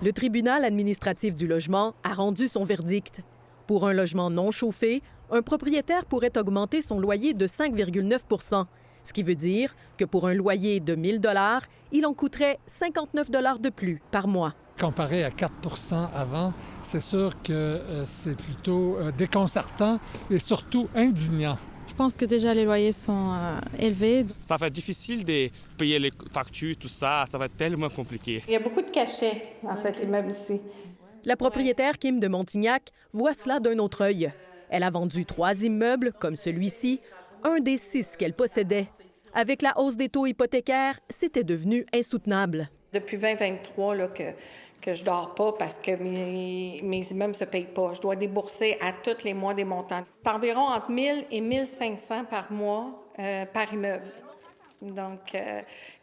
Le tribunal administratif du logement a rendu son verdict. Pour un logement non chauffé, un propriétaire pourrait augmenter son loyer de 5,9 %, ce qui veut dire que pour un loyer de 1 000 $, il en coûterait 59 $ de plus par mois. Comparé à 4 % avant, c'est sûr que c'est plutôt déconcertant et surtout indignant. Je pense que déjà les loyers sont élevés. Ça va être difficile de payer les factures, tout ça. Ça va être tellement compliqué. Il y a beaucoup de cachets dans cet immeuble ici. La propriétaire Kim de Montignac voit cela d'un autre œil. Elle a vendu 3 immeubles, comme celui-ci, un des 6 qu'elle possédait. Avec la hausse des taux hypothécaires, c'était devenu insoutenable. Depuis 2023 là, que je dors pas parce que mes immeubles ne se payent pas. Je dois débourser à tous les mois des montants. C'est environ entre 1 000 et 1 500 par mois par immeuble. Donc,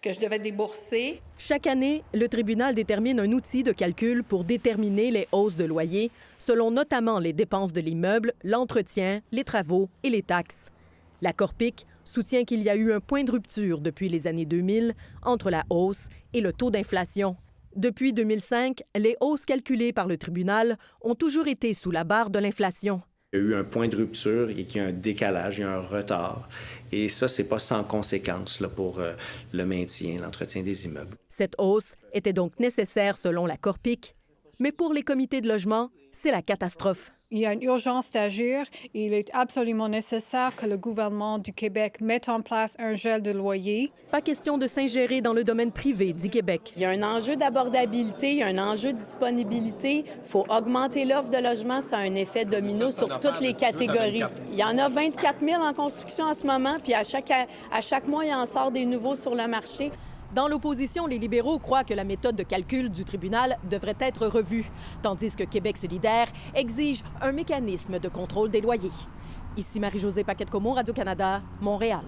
que je devais débourser. Chaque année, le tribunal détermine un outil de calcul pour déterminer les hausses de loyer, selon notamment les dépenses de l'immeuble, l'entretien, les travaux et les taxes. La Corpic soutient qu'il y a eu un point de rupture depuis les années 2000 entre la hausse et le taux d'inflation. Depuis 2005, les hausses calculées par le tribunal ont toujours été sous la barre de l'inflation. Il y a eu un point de rupture et qu'il y a un décalage, il y a un retard. Et ça, c'est pas sans conséquence là, pour le maintien, l'entretien des immeubles. Cette hausse était donc nécessaire selon la Corpic, mais pour les comités de logement, c'est la catastrophe. Il y a une urgence d'agir et il est absolument nécessaire que le gouvernement du Québec mette en place un gel de loyer. Pas question de s'ingérer dans le domaine privé, dit Québec. Il y a un enjeu d'abordabilité, il y a un enjeu de disponibilité. Il faut augmenter l'offre de logement, ça a un effet domino sur toutes les catégories. Il y en a 24 000 en construction en ce moment, puis à chaque mois, il en sort des nouveaux sur le marché. Dans l'opposition, les libéraux croient que la méthode de calcul du tribunal devrait être revue, tandis que Québec solidaire exige un mécanisme de contrôle des loyers. Ici Marie-Josée Paquette-Comeau, Radio-Canada, Montréal.